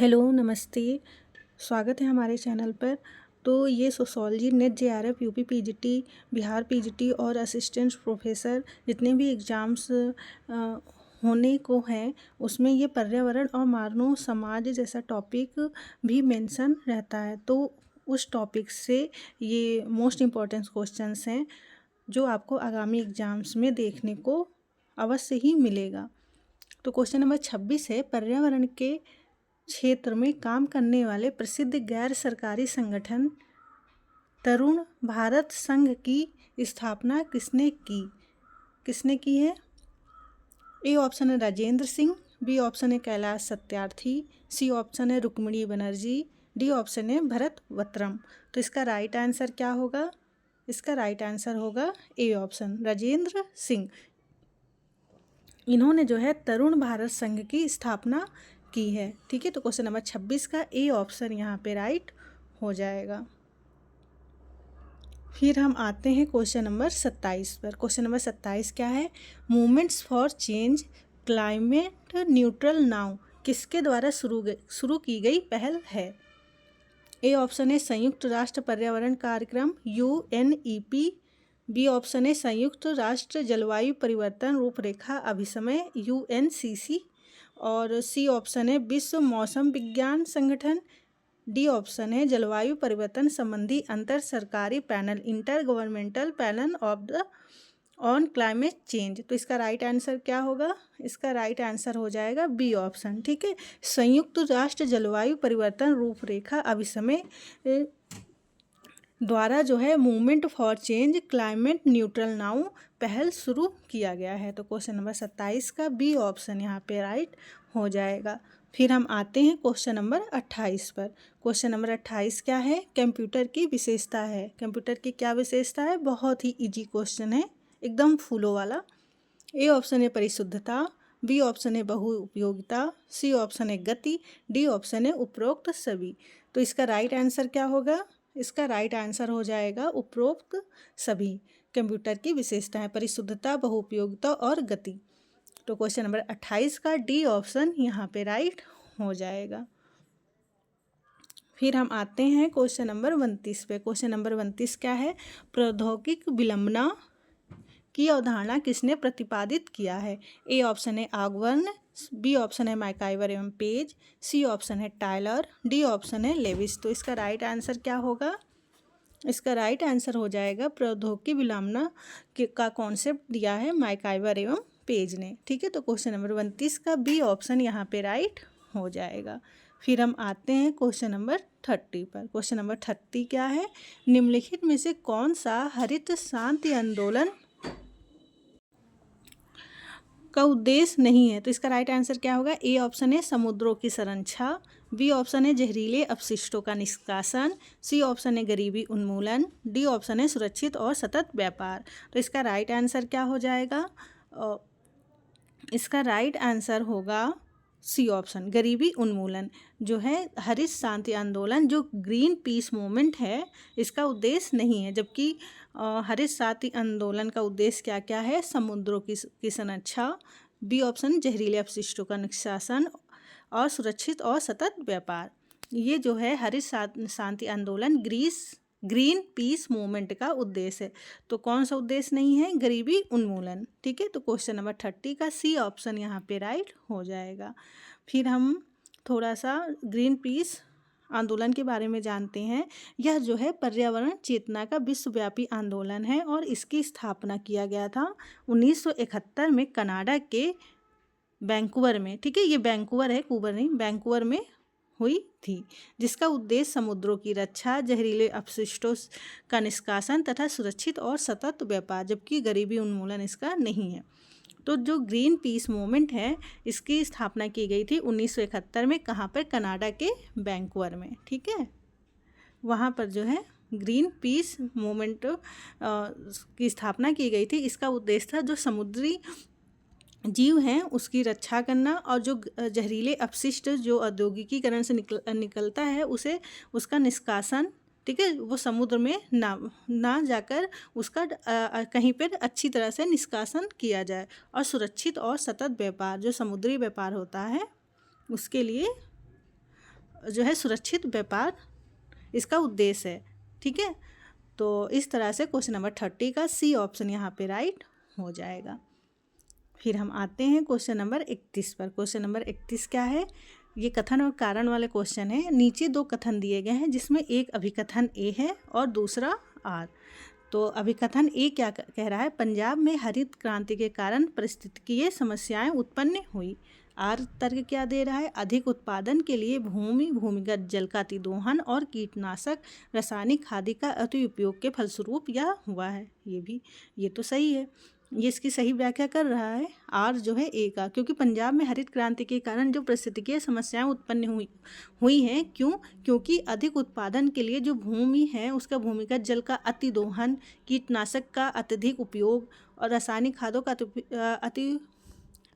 Hello, नमस्ते। स्वागत है हमारे चैनल पर। तो ये sociology, net JRF, UP PGT, Bihar PGT और असिस्टेंट प्रोफेसर जितने भी एग्ज़ाम्स होने को हैं, उसमें ये पर्यावरण और मानव समाज जैसा टॉपिक भी मेंशन रहता है। तो उस टॉपिक से ये मोस्ट इम्पॉर्टेंट क्वेश्चंस हैं जो आपको आगामी एग्ज़ाम्स में देखने को अवश्य ही मिलेगा। तो क्वेश्चन नंबर 26 है, पर्यावरण के क्षेत्र में काम करने वाले प्रसिद्ध गैर सरकारी संगठन तरुण भारत संघ की स्थापना किसने की है? ए ऑप्शन है राजेंद्र सिंह, बी ऑप्शन है कैलाश सत्यार्थी, सी ऑप्शन है रुक्मिणी बनर्जी, डी ऑप्शन है भरत वत्रम। तो इसका राइट आंसर क्या होगा? इसका राइट आंसर होगा ए ऑप्शन, राजेंद्र सिंह। इन्होंने जो है तरुण भारत संघ की स्थापना की है। ठीक है, तो क्वेश्चन नंबर 26 का ए ऑप्शन यहाँ पे राइट हो जाएगा। फिर हम आते हैं क्वेश्चन नंबर 27 पर। क्वेश्चन नंबर 27 क्या है? Movements for change climate neutral now किसके द्वारा शुरू की गई पहल है? ए ऑप्शन है संयुक्त राष्ट्र पर्यावरण कार्यक्रम UNEP, बी ऑप्शन है संयुक्त राष्ट्र जलवायु परिवर्तन रूपरेखा अभिसमय UNCC, और सी ऑप्शन है विश्व मौसम विज्ञान संगठन, डी ऑप्शन है जलवायु परिवर्तन संबंधी अंतर सरकारी panel inter governmental panel on climate change. तो इसका राइट आंसर क्या होगा? इसका राइट आंसर हो जाएगा बी ऑप्शन। ठीक है, संयुक्त राष्ट्र जलवायु परिवर्तन रूपरेखा अभिसमय द्वारा जो है movement for change climate neutral now पहल शुरू किया गया है। तो क्वेश्चन नंबर 27 का बी ऑप्शन यहाँ पे राइट हो जाएगा। फिर हम आते हैं क्वेश्चन नंबर 28 पर। क्वेश्चन नंबर 28 क्या है? कंप्यूटर की विशेषता है। कंप्यूटर की क्या विशेषता है? बहुत ही इजी क्वेश्चन है, एकदम फूलों वाला। ए ऑप्शन है परिशुद्धता, बी ऑप्शन है बहुउपयोगिता, सी ऑप्शन है गति, डी ऑप्शन है उपरोक्त सभी। तो इसका राइट आंसर क्या होगा? इसका राइट आंसर हो जाएगा उपरोक्त सभी। कंप्यूटर की विशेषताएं परिशुद्धता, बहुउपयोगिता और गति। तो क्वेश्चन नंबर 28 का डी ऑप्शन यहाँ पे राइट हो जाएगा। फिर हम आते हैं क्वेश्चन नंबर 29 पे। क्वेश्चन नंबर 29 क्या है? प्रौद्योगिक विलंबना की अवधारणा किसने प्रतिपादित किया है? ए ऑप्शन है आगवर्न, बी ऑप्शन है मैकाइवर एवं पेज, सी ऑप्शन है टायलर, डी ऑप्शन है लेविस। तो इसका राइट आंसर क्या होगा? इसका राइट आंसर हो जाएगा प्रौद्योगिकी विलंबना का कॉन्सेप्ट दिया है मैकाइवर एवं पेज ने। ठीक है, तो क्वेश्चन नंबर 29 का बी ऑप्शन यहाँ पे राइट हो जाएगा। फिर हम आते हैं क्वेश्चन नंबर 30 पर। क्वेश्चन नंबर 30 क्या है? निम्नलिखित में से कौन सा हरित शांति आंदोलन का उद्देश्य नहीं है? तो इसका राइट आंसर क्या होगा? ए ऑप्शन है समुद्रों की संरक्षण, बी ऑप्शन है जहरीले अपशिष्टों का निष्कासन, सी ऑप्शन है गरीबी उन्मूलन, डी ऑप्शन है सुरक्षित और सतत व्यापार। तो इसका राइट आंसर क्या हो जाएगा? इसका राइट आंसर होगा सी ऑप्शन, गरीबी उन्मूलन। जो है हरित शांति आंदोलन, जो ग्रीन पीस मूवमेंट है, इसका उद्देश्य नहीं है। जबकि हरित शांति आंदोलन का उद्देश्य क्या क्या है? समुद्रों की संरक्षा, बी ऑप्शन जहरीले अपशिष्टों का निष्कासन और सुरक्षित और सतत व्यापार। ये जो है हरित शांति आंदोलन ग्रीन पीस मूवमेंट का उद्देश्य है। तो कौन सा उद्देश्य नहीं है? गरीबी उन्मूलन। ठीक है, तो क्वेश्चन नंबर 30 का सी ऑप्शन यहाँ पे राइट हो जाएगा। फिर हम थोड़ा सा ग्रीन पीस आंदोलन के बारे में जानते हैं। यह जो है पर्यावरण चेतना का विश्वव्यापी आंदोलन है और इसकी स्थापना किया गया था 1971 में कनाडा के वैंकूवर में। ठीक है, ये वैंकूवर है, कूबर नहीं, वैंकूवर में हुई थी, जिसका उद्देश्य समुद्रों की रक्षा, जहरीले अपशिष्टों का निष्कासन तथा सुरक्षित और सतत व्यापार, जबकि गरीबी उन्मूलन इसका नहीं है। तो जो ग्रीन पीस मूवमेंट है, इसकी स्थापना की गई थी 1971 में। कहाँ पर? कनाडा के वैंकूवर में। ठीक है, वहाँ पर जो है ग्रीन पीस मूवमेंट की स्थापना की गई थी। इसका उद्देश्य था जो समुद्री जीव हैं उसकी रक्षा करना, और जो जहरीले अपशिष्ट जो औद्योगिकीकरण से निकलता है उसे उसका निष्कासन, ठीक है, वो समुद्र में ना जाकर उसका कहीं पर अच्छी तरह से निष्कासन किया जाए, और सुरक्षित और सतत व्यापार, जो समुद्री व्यापार होता है उसके लिए जो है सुरक्षित व्यापार इसका उद्देश्य है। ठीक है, तो इस तरह से क्वेश्चन नंबर 30 का सी ऑप्शन यहाँ पे राइट हो जाएगा। फिर हम आते हैं क्वेश्चन नंबर 31 पर। क्वेश्चन नंबर 31 क्या है? ये कथन और कारण वाले क्वेश्चन है। नीचे दो कथन दिए गए हैं जिसमें एक अभिकथन ए है और दूसरा आर। तो अभिकथन ए क्या कह रहा है? पंजाब में हरित क्रांति के कारण पारिस्थितिकीय समस्याएं उत्पन्न हुई। आर तर्क क्या दे रहा है? अधिक उत्पादन के लिए भूमिगत जल का अतिदोहन और कीटनाशक रासायनिक खाद का अति उपयोग के फलस्वरूप यह हुआ है। ये तो सही है, ये इसकी सही व्याख्या कर रहा है आर जो है ए का, क्योंकि पंजाब में हरित क्रांति के कारण जो पारिस्थितिकीय समस्याएं उत्पन्न हुई हैं। क्योंकि अधिक उत्पादन के लिए जो भूमि है उसका भूमिगत जल का अतिदोहन, कीटनाशक का अत्यधिक उपयोग और रासायनिक खादों का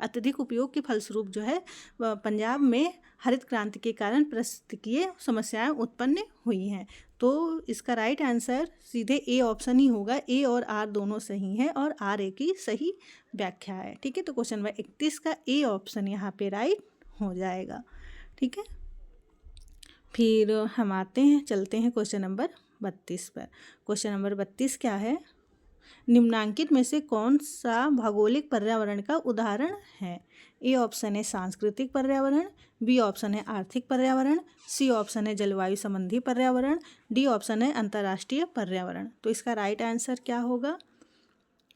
अत्यधिक उपयोग के फलस्वरूप जो है पंजाब में हरित क्रांति के कारण पारिस्थितिकीय समस्याएं उत्पन्न हुई हैं। तो इसका राइट आंसर सीधे ए ऑप्शन ही होगा। ए और आर दोनों सही हैं और आर ए की सही व्याख्या है। ठीक है, तो क्वेश्चन नंबर 31 का ए ऑप्शन यहाँ पे राइट हो जाएगा। ठीक है, फिर हम चलते हैं क्वेश्चन नंबर 32 पर। क्वेश्चन नंबर 32 क्या है? निम्नांकित में से कौन सा भौगोलिक पर्यावरण का उदाहरण है? ए ऑप्शन है सांस्कृतिक पर्यावरण, बी ऑप्शन है आर्थिक पर्यावरण, सी ऑप्शन है जलवायु संबंधी पर्यावरण, डी ऑप्शन है अंतर्राष्ट्रीय पर्यावरण। तो इसका राइट आंसर क्या होगा?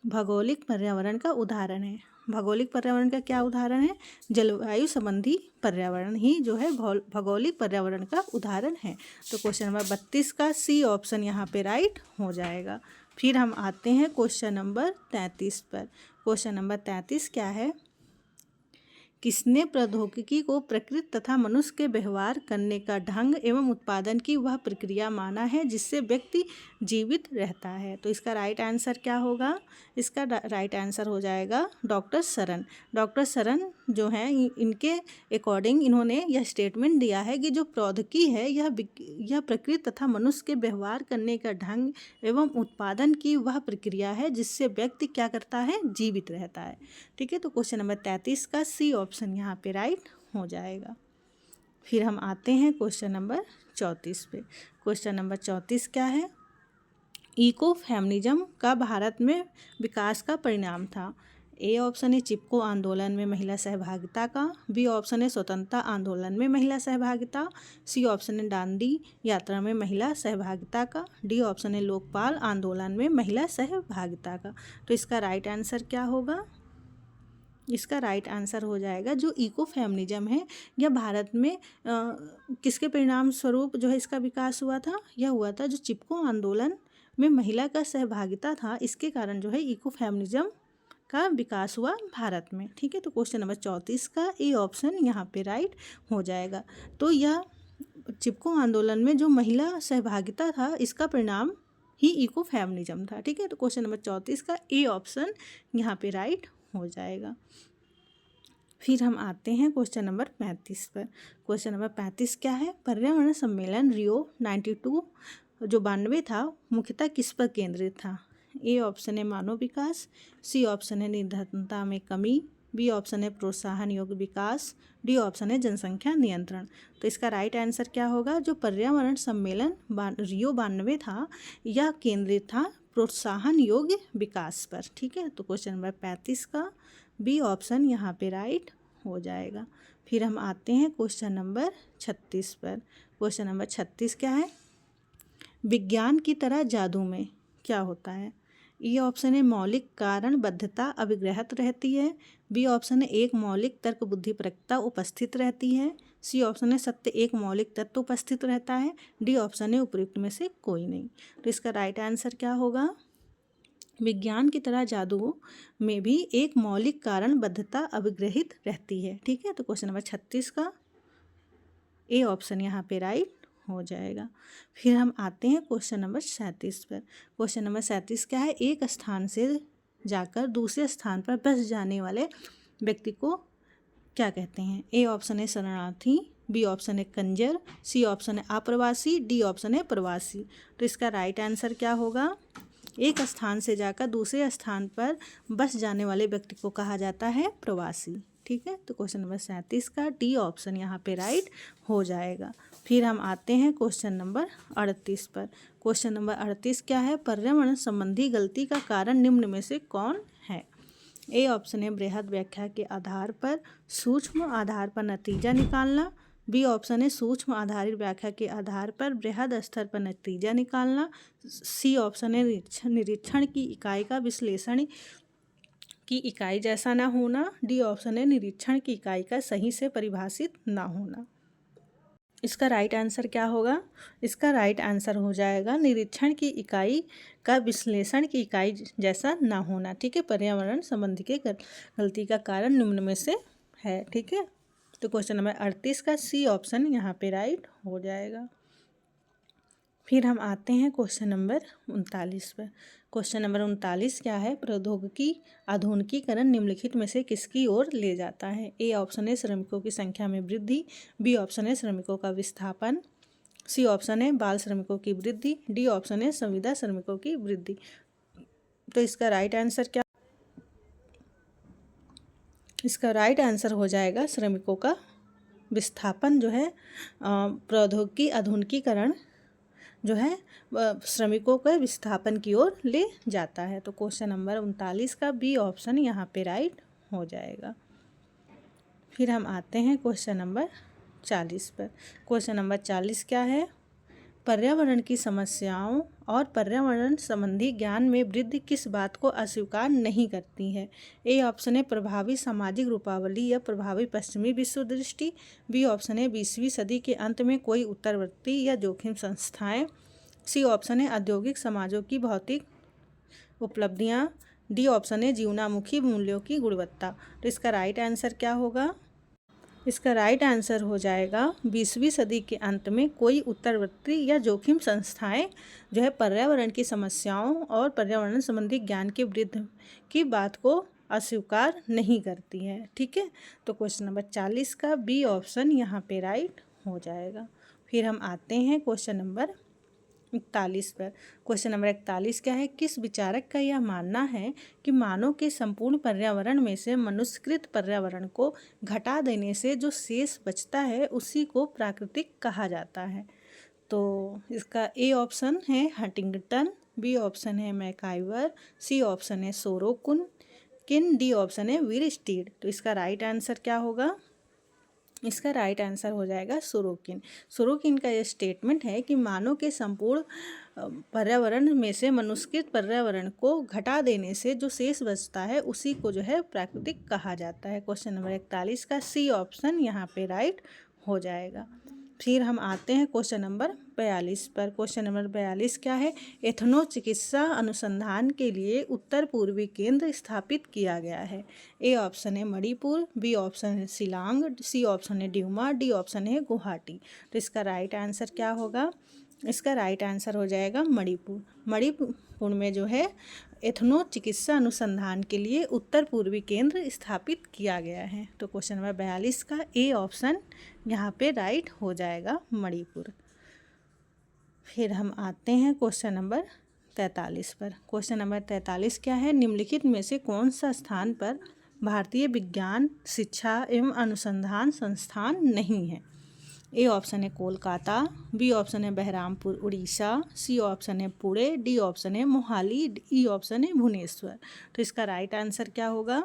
भौगोलिक पर्यावरण का उदाहरण है। भौगोलिक पर्यावरण का क्या उदाहरण है? जलवायु संबंधी पर्यावरण ही जो है भौगोलिक पर्यावरण का उदाहरण है। तो क्वेश्चन नंबर 32 का सी ऑप्शन यहाँ पे राइट हो जाएगा। फिर हम आते हैं क्वेश्चन नंबर 33 पर। क्वेश्चन नंबर 33 क्या है? किसने प्रौद्योगिकी को प्रकृति तथा मनुष्य के व्यवहार करने का ढंग एवं उत्पादन की वह प्रक्रिया माना है जिससे व्यक्ति जीवित रहता है? तो इसका राइट आंसर क्या होगा? इसका राइट आंसर हो जाएगा डॉक्टर सरन। डॉक्टर सरन जो हैं इनके अकॉर्डिंग इन्होंने यह स्टेटमेंट दिया है कि जो प्रौद्योगिकी है यह प्रकृति तथा मनुष्य के व्यवहार करने का ढंग एवं उत्पादन की वह प्रक्रिया है जिससे व्यक्ति क्या करता है? जीवित रहता है। ठीक है, तो क्वेश्चन नंबर 33 का सी ऑप्शन यहाँ पे राइट हो जाएगा। फिर हम आते हैं क्वेश्चन नंबर 34 पे। क्वेश्चन नंबर 34 क्या है? इको फेमिनिज्म का भारत में विकास का परिणाम था। ए ऑप्शन है चिपको आंदोलन में महिला सहभागिता का, बी ऑप्शन है स्वतंत्रता आंदोलन में महिला सहभागिता, सी ऑप्शन है दांडी यात्रा में महिला सहभागिता का, डी ऑप्शन है लोकपाल आंदोलन में महिला सहभागिता का। तो इसका राइट आंसर क्या होगा? इसका राइट आंसर हो जाएगा जो इको फेमिनिज्म है यह भारत में किसके परिणाम स्वरूप जो है इसका विकास हुआ था? यह हुआ था जो चिपको आंदोलन में महिला का सहभागिता था, इसके कारण जो है इको फेमिनिज्म का विकास हुआ भारत में। ठीक है, तो क्वेश्चन नंबर 34 का ए ऑप्शन यहाँ पे राइट हो जाएगा। तो यह चिपको आंदोलन में जो महिला सहभागिता था इसका परिणाम ही इको फेमिनिज्म था। ठीक है, तो क्वेश्चन नंबर 34 का ए ऑप्शन यहाँ पे राइट हो जाएगा। फिर हम आते हैं क्वेश्चन नंबर 35 पर। क्वेश्चन नंबर 35 क्या है? पर्यावरण सम्मेलन रियो 92 जो 92 था मुख्यतः किस पर केंद्रित था? ए ऑप्शन है मानव विकास, सी ऑप्शन है निर्धनता में कमी, बी ऑप्शन है प्रोत्साहन योग्य विकास, डी ऑप्शन है जनसंख्या नियंत्रण। तो इसका राइट आंसर क्या होगा? जो पर्यावरण सम्मेलन रियो 92 था यह केंद्रित था प्रोत्साहन योग्य विकास पर। ठीक है, तो क्वेश्चन नंबर 35 का बी ऑप्शन यहाँ पे राइट हो जाएगा। फिर हम आते हैं क्वेश्चन नंबर 36 पर। क्वेश्चन नंबर 36 क्या है? विज्ञान की तरह जादू में क्या होता है? ए ऑप्शन है मौलिक कारणबद्धता अभिग्रहित रहती है, बी ऑप्शन है एक मौलिक तर्क बुद्धिपरकता उपस्थित रहती है, सी ऑप्शन है सत्य एक मौलिक तत्व उपस्थित रहता है, डी ऑप्शन है उपयुक्त में से कोई नहीं। तो इसका राइट आंसर क्या होगा? विज्ञान की तरह जादू में भी एक मौलिक कारणबद्धता अभिग्रहित रहती है। ठीक है, तो क्वेश्चन नंबर 36 का ए ऑप्शन यहाँ पे राइट हो जाएगा। फिर हम आते हैं क्वेश्चन नंबर 37 पर। क्वेश्चन नंबर 37 क्या है? एक स्थान से जाकर दूसरे स्थान पर बस जाने वाले व्यक्ति को क्या कहते हैं? ए ऑप्शन है शरणार्थी, बी ऑप्शन है कंजर, सी ऑप्शन है अप्रवासी, डी ऑप्शन है प्रवासी। तो इसका राइट आंसर क्या होगा? एक स्थान से जाकर दूसरे स्थान पर बस जाने वाले व्यक्ति को कहा जाता है प्रवासी। ठीक है। तो क्वेश्चन नंबर 37 का डी ऑप्शन यहाँ पे राइट हो जाएगा। फिर हम आते हैं क्वेश्चन नंबर 38 पर। क्वेश्चन नंबर 38 क्या है, पर्यावरण संबंधी गलती का कारण निम्न में से कौन है। ए ऑप्शन है बृहद व्याख्या के आधार पर सूक्ष्म आधार पर नतीजा निकालना। बी ऑप्शन है सूक्ष्म आधारित व्याख्या के आधार पर बृहद स्तर पर नतीजा निकालना। सी ऑप्शन है निरीक्षण की इकाई का विश्लेषण की इकाई जैसा ना होना। डी ऑप्शन है निरीक्षण की इकाई का सही से परिभाषित ना होना। इसका राइट आंसर क्या होगा, इसका राइट आंसर हो जाएगा निरीक्षण की इकाई का विश्लेषण की इकाई जैसा ना होना। ठीक है, पर्यावरण संबंधी के गलती का कारण निम्न में से है। ठीक है, तो क्वेश्चन नंबर 38 का सी ऑप्शन यहाँ पे राइट हो जाएगा। फिर हम आते हैं क्वेश्चन नंबर 39 पर। क्वेश्चन नंबर 39 क्या है, प्रौद्योगिकी आधुनिकीकरण निम्नलिखित में से किसकी ओर ले जाता है। ए ऑप्शन है श्रमिकों की संख्या में वृद्धि। बी ऑप्शन है श्रमिकों का विस्थापन। सी ऑप्शन है बाल श्रमिकों की वृद्धि। डी ऑप्शन है संविदा श्रमिकों की वृद्धि। तो इसका राइट आंसर क्या, इसका राइट आंसर हो जाएगा श्रमिकों का विस्थापन जो है प्रौद्योगिकी आधुनिकीकरण जो है श्रमिकों के विस्थापन की ओर ले जाता है। तो क्वेश्चन नंबर 39 का बी ऑप्शन यहाँ पे राइट हो जाएगा। फिर हम आते हैं क्वेश्चन नंबर 40 पर। क्वेश्चन नंबर 40 क्या है, पर्यावरण की समस्याओं और पर्यावरण संबंधी ज्ञान में वृद्धि किस बात को अस्वीकार नहीं करती है। ए ऑप्शन है प्रभावी सामाजिक रूपावली या प्रभावी पश्चिमी विश्व दृष्टि। बी ऑप्शन है 20वीं सदी के अंत में कोई उत्तरवर्ती या जोखिम संस्थाएं। सी ऑप्शन है औद्योगिक समाजों की भौतिक उपलब्धियां। डी ऑप्शन है जीवनामुखी मूल्यों की गुणवत्ता। तो इसका राइट आंसर क्या होगा, इसका राइट आंसर हो जाएगा 20वीं सदी के अंत में कोई उत्तरवर्ती या जोखिम संस्थाएं जो है पर्यावरण की समस्याओं और पर्यावरण संबंधी ज्ञान की वृद्धि की बात को अस्वीकार नहीं करती है। ठीक है, तो क्वेश्चन नंबर 40 का बी ऑप्शन यहाँ पे राइट हो जाएगा। फिर हम आते हैं क्वेश्चन नंबर 41 पर। क्वेश्चन नंबर 41 क्या है, किस विचारक का यह मानना है कि मानव के संपूर्ण पर्यावरण में से मनुष्यकृत पर्यावरण को घटा देने से जो शेष बचता है उसी को प्राकृतिक कहा जाता है। तो इसका ए ऑप्शन है हंटिंगटन। बी ऑप्शन है मैकाइवर। सी ऑप्शन है सोरोकुन किन। डी ऑप्शन है वीरस्टीड। तो इसका राइट आंसर क्या होगा, इसका राइट आंसर हो जाएगा सोरोकिन। सोरोकिन का यह स्टेटमेंट है कि मानव के संपूर्ण पर्यावरण में से मनुष्यकृत पर्यावरण को घटा देने से जो शेष बचता है उसी को जो है प्राकृतिक कहा जाता है। क्वेश्चन नंबर 41 का सी ऑप्शन यहाँ पे राइट हो जाएगा। फिर हम आते हैं क्वेश्चन नंबर 42 पर। क्वेश्चन नंबर 42 क्या है, एथनो चिकित्सा अनुसंधान के लिए उत्तर पूर्वी केंद्र स्थापित किया गया है। ए ऑप्शन है मणिपुर। बी ऑप्शन है शिलांग। सी ऑप्शन है ड्यूमा। डी ऑप्शन है गुवाहाटी। तो इसका राइट आंसर क्या होगा, इसका राइट आंसर हो जाएगा मणिपुर। मणिपुर में जो है एथनो चिकित्सा अनुसंधान के लिए उत्तर पूर्वी केंद्र स्थापित किया गया है। तो क्वेश्चन नंबर 42 का ए ऑप्शन यहाँ पे राइट हो जाएगा मणिपुर। फिर हम आते हैं क्वेश्चन नंबर 43 पर। क्वेश्चन नंबर 43 क्या है, निम्नलिखित में से कौन सा स्थान पर भारतीय विज्ञान शिक्षा एवं अनुसंधान संस्थान नहीं है। ए ऑप्शन है कोलकाता। बी ऑप्शन है बहरामपुर उड़ीसा। सी ऑप्शन है पुणे। डी ऑप्शन है मोहाली। ई ऑप्शन है भुवनेश्वर। तो इसका राइट आंसर क्या होगा,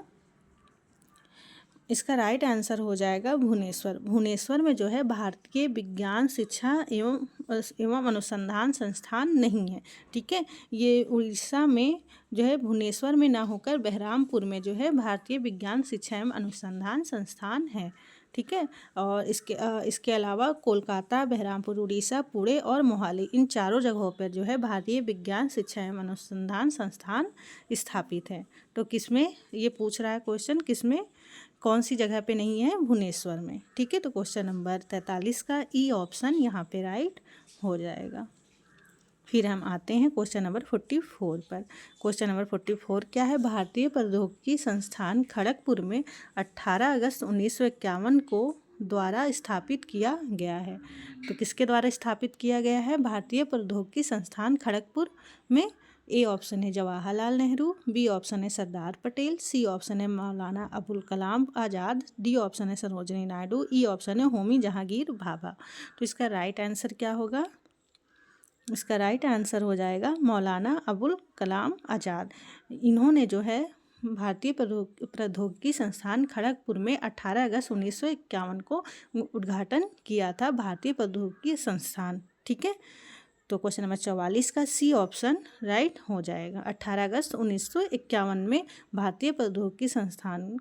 इसका राइट आंसर हो जाएगा भुवनेश्वर। भुवनेश्वर में जो है भारतीय विज्ञान शिक्षा एवं अनुसंधान संस्थान नहीं है। ठीक है, ये उड़ीसा में जो है भुवनेश्वर में ना होकर बहरामपुर में जो है भारतीय विज्ञान शिक्षा एवं अनुसंधान संस्थान है। ठीक है, और इसके अलावा कोलकाता, बहरामपुर उड़ीसा, पुणे और मोहाली इन चारों जगहों पर जो है भारतीय विज्ञान शिक्षा एवं अनुसंधान संस्थान स्थापित है। तो किसमें ये पूछ रहा है क्वेश्चन, किसमें कौन सी जगह पे नहीं है, भुवनेश्वर में। ठीक है, तो क्वेश्चन नंबर 43 का ई ऑप्शन यहाँ पे राइट हो जाएगा। फिर हम आते हैं क्वेश्चन नंबर 44 पर। क्वेश्चन नंबर 44 क्या है, भारतीय प्रौद्योगिकी संस्थान खड़गपुर में 18 अगस्त 1951 को द्वारा स्थापित किया गया है। तो किसके द्वारा स्थापित किया गया है, भारतीय प्रौद्योगिकी संस्थान खड़गपुर में ए ऑप्शन है जवाहरलाल नेहरू, बी ऑप्शन है सरदार पटेल, सी ऑप्शन है मौलाना अबुल कलाम आज़ाद, डी ऑप्शन है सरोजिनी नायडू, ई ऑप्शन है होमी जहांगीर भाभा। तो इसका राइट आंसर क्या होगा? इसका राइट आंसर हो जाएगा मौलाना अबुल कलाम आज़ाद। इन्होंने जो है भारतीय प्रौद्योगिकी संस्थान खड़गपुर में 18 अगस्त 1951 को उद्घाटन किया था, भारतीय प्रौद्योगिकी संस्थान। ठीक है, तो क्वेश्चन नंबर 44 का सी ऑप्शन राइट हो जाएगा। 18 अगस्त 1951 में भारतीय प्रौद्योगिकी संस्थान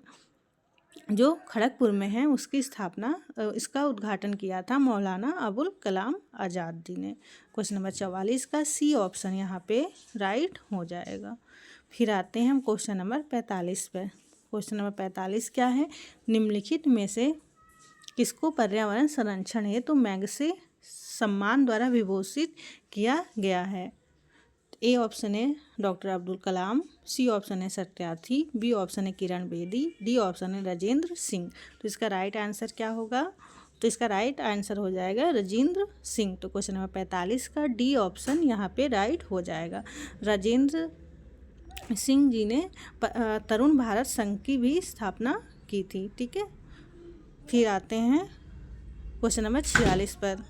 जो खड़गपुर में है उसकी स्थापना, इसका उद्घाटन किया था मौलाना अबुल कलाम आज़ाद जी ने। क्वेश्चन नंबर 44 का सी ऑप्शन यहाँ पे राइट हो जाएगा। फिर आते हैं हम क्वेश्चन नंबर 45 पे। क्वेश्चन नंबर 45 क्या है? निम्नलिखित में से किसको पर्यावरण संरक्षण हेतु मैग्सेसे सम्मान द्वारा विभूषित किया गया है? ए ऑप्शन है doctor Abdul Kalam, C option है सत्यार्थी, बी ऑप्शन है किरण बेदी, डी ऑप्शन है राजेंद्र सिंह। तो इसका राइट आंसर क्या होगा? तो इसका राइट आंसर हो जाएगा राजेंद्र सिंह। तो क्वेश्चन नंबर 45 का डी ऑप्शन यहाँ पे राइट हो जाएगा। राजेंद्र सिंह जी ने तरुण भारत संघ की भी स्थापना की थी। ठीक है, फिर आते हैं क्वेश्चन नंबर 46 पर।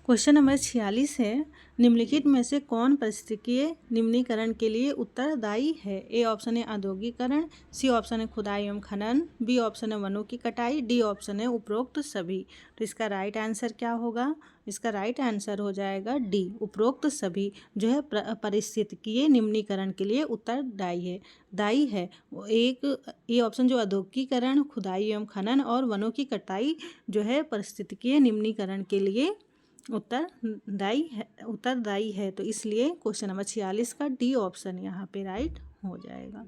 क्वेश्चन नंबर 46 है, निम्नलिखित में से कौन पारिस्थितिकीय निम्नीकरण के लिए उत्तरदायी है? ए ऑप्शन है औद्योगिकरण, सी ऑप्शन है खुदाई एवं खनन, बी ऑप्शन है वनों की कटाई, डी ऑप्शन है उपरोक्त सभी। तो इसका राइट आंसर क्या होगा? इसका राइट आंसर हो जाएगा डी, उपरोक्त सभी जो है पारिस्थितिकीय निम्नीकरण के लिए उत्तरदायी है। एक ये ऑप्शन जो औद्योगिकरण, खुदाई एवं खनन और वनों की कटाई जो है पारिस्थितिकीय निम्नीकरण के लिए उत्तरदायी है। तो इसलिए क्वेश्चन नंबर 46 का डी ऑप्शन यहाँ पे राइट हो जाएगा।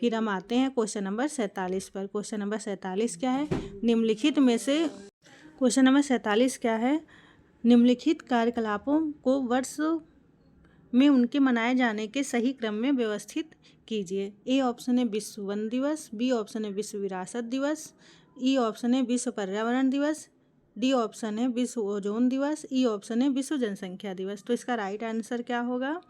फिर हम आते हैं क्वेश्चन नंबर 47 पर। क्वेश्चन नंबर 47 क्या है? निम्नलिखित में से क्वेश्चन नंबर 47 क्या है? निम्नलिखित कार्यकलापों को वर्ष में उनके मनाए जाने के सही क्रम में व्यवस्थित कीजिए। ए ऑप्शन है विश्व वन दिवस, बी ऑप्शन है विश्व विरासत दिवस, ई ऑप्शन है विश्व पर्यावरण दिवस, डी ऑप्शन है विश्व ओजोन दिवस, ई ऑप्शन है विश्व जनसंख्या दिवस। तो इसका राइट आंसर क्या होगा?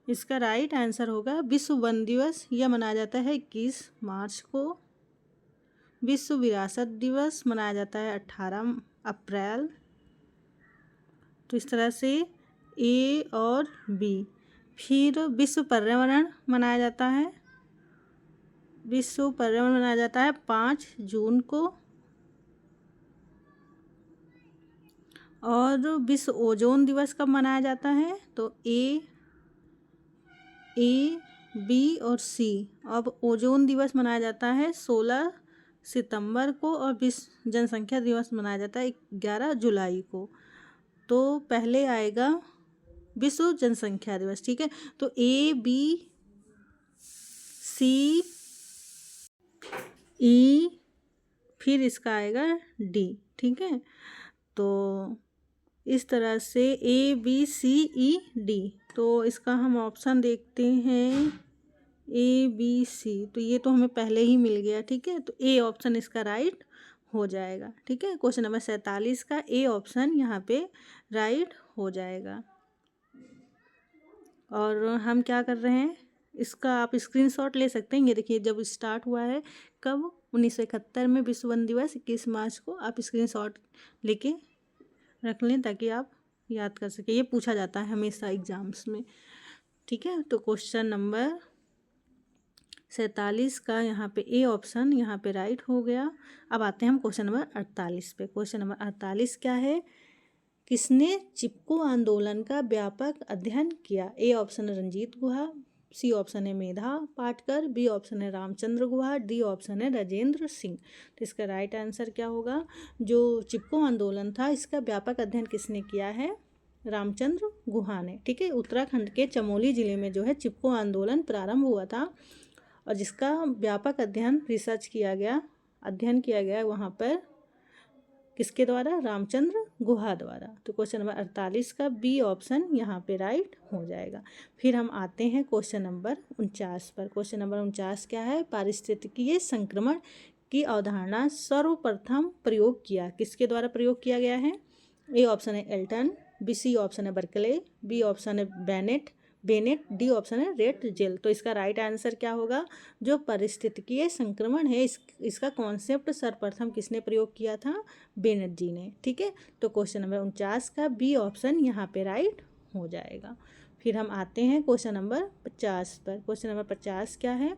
इसका राइट आंसर होगा विश्व वन दिवस। यह मनाया जाता है 21 मार्च को। विश्व विरासत दिवस मनाया जाता है 18 अप्रैल। तो इस तरह से ए और बी। फिर विश्व पर्यावरण मनाया जाता है, विश्व पर्यावरण मनाया जाता है 5 जून को। और विश्व ओजोन दिवस कब मनाया जाता है? तो ए, बी और सी। अब ओजोन दिवस मनाया जाता है 16 सितंबर को और विश्व जनसंख्या दिवस मनाया जाता है 11 जुलाई को। तो पहले आएगा विश्व जनसंख्या दिवस। ठीक है, तो ए, बी, सी, ई, फिर इसका आएगा डी। ठीक है, तो इस तरह से ए, बी, सी, ई, डी। तो इसका हम ऑप्शन देखते हैं ए, बी, सी। तो ये तो हमें पहले ही मिल गया। ठीक है, तो ए ऑप्शन इसका राइट हो जाएगा। ठीक है, क्वेश्चन नंबर 47 का ए ऑप्शन यहाँ पे राइट हो जाएगा। और हम क्या कर रहे हैं, इसका आप स्क्रीनशॉट ले सकते हैं। ये देखिए, जब स्टार्ट हुआ है कब? 1971 में विश्व वन दिवस 21 मार्च को। आप स्क्रीनशॉट लेके रख लें ताकि आप याद कर सकें। ये पूछा जाता है हमेशा एग्जाम्स में। ठीक है, तो क्वेश्चन नंबर 47 का यहाँ पे ए ऑप्शन यहाँ पे राइट हो गया। अब आते हैं हम क्वेश्चन नंबर 48 पे। क्वेश्चन नंबर 48 क्या है? किसने चिपको आंदोलन का व्यापक अध्ययन किया? ए ऑप्शन है रंजीत गुहा, सी ऑप्शन है मेधा पाटकर, बी ऑप्शन है रामचंद्र गुहा, डी ऑप्शन है राजेंद्र सिंह। तो इसका राइट आंसर क्या होगा? जो चिपको आंदोलन था इसका व्यापक अध्ययन किसने किया है? रामचंद्र गुहा ने। ठीक है, उत्तराखंड के चमोली जिले में जो है चिपको आंदोलन प्रारंभ हुआ था और जिसका व्यापक अध्ययन अध्ययन किया गया वहाँ पर किसके द्वारा? रामचंद्र गुहा द्वारा। तो क्वेश्चन नंबर 48 का बी ऑप्शन यहाँ पे राइट हो जाएगा। फिर हम आते हैं क्वेश्चन नंबर 49 पर। क्वेश्चन नंबर 49 क्या है? पारिस्थितिकीय संक्रमण की अवधारणा सर्वप्रथम प्रयोग किया किसके द्वारा प्रयोग किया गया है? ए ऑप्शन है एल्टन, बी, सी ऑप्शन है बर्कले, बी ऑप्शन है बेनेट, बेनेट, डी ऑप्शन है रेड जेल। तो इसका राइट आंसर क्या होगा? जो पारिस्थितिकीय संक्रमण है इसका कॉन्सेप्ट सर्वप्रथम किसने प्रयोग किया था? बेनेट जी ने। ठीक है, तो क्वेश्चन नंबर 49 का बी ऑप्शन यहाँ पे राइट हो जाएगा। फिर हम आते हैं क्वेश्चन नंबर 50 पर। क्वेश्चन नंबर 50 क्या है?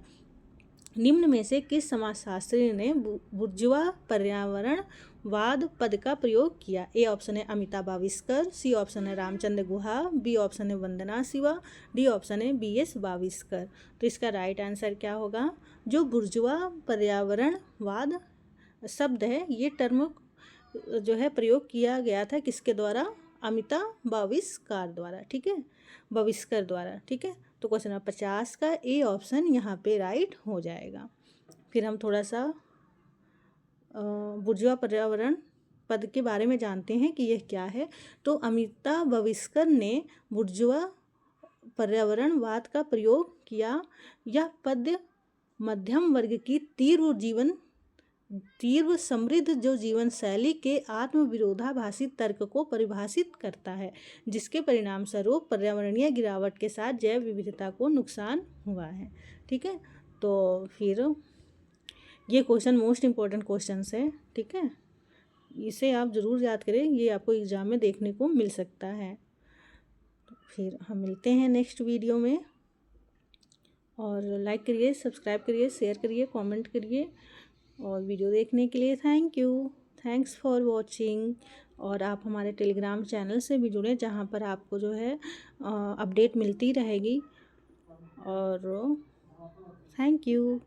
निम्न में से किस समाजशास्त्री ने बुर्जुआ पर्यावरणवाद पद का प्रयोग किया? ए ऑप्शन है अमिताभ बाविस्कर, सी ऑप्शन है रामचंद्र गुहा, बी ऑप्शन है वंदना शिवा, डी ऑप्शन है BS बाविस्कर। तो इसका राइट आंसर क्या होगा? जो बुर्जुआ पर्यावरणवाद शब्द है, ये टर्म जो है प्रयोग किया गया था किसके द्वारा? अमिताभ बाविस्कर द्वारा। ठीक है, बाविस्कर द्वारा। ठीक है, तो क्वेश्चन नंबर 50 का ए ऑप्शन यहाँ पे राइट हो जाएगा। फिर हम थोड़ा सा बुर्जुआ पर्यावरण पद के बारे में जानते हैं कि यह क्या है। तो अमिताभ बाविस्कर ने बुर्जुआ पर्यावरणवाद का प्रयोग किया। यह पद मध्यम वर्ग की तीव्र समृद्ध जो जीवन शैली के आत्म विरोधाभासी तर्क को परिभाषित करता है, जिसके परिणाम स्वरूप पर्यावरणीय गिरावट के साथ जैव विविधता को नुकसान हुआ है। ठीक है, तो फिर ये क्वेश्चन मोस्ट इम्पोर्टेंट क्वेश्चंस है। ठीक है, इसे आप ज़रूर याद करें, ये आपको एग्जाम में देखने को मिल सकता है। तो फिर हम मिलते हैं नेक्स्ट वीडियो में, और लाइक करिए, सब्सक्राइब करिए, शेयर करिए, कमेंट करिए, और वीडियो देखने के लिए थैंक्स फॉर वॉचिंग। और आप हमारे टेलीग्राम चैनल से भी जुड़ें, जहाँ पर आपको जो है अपडेट मिलती रहेगी। और थैंक यू।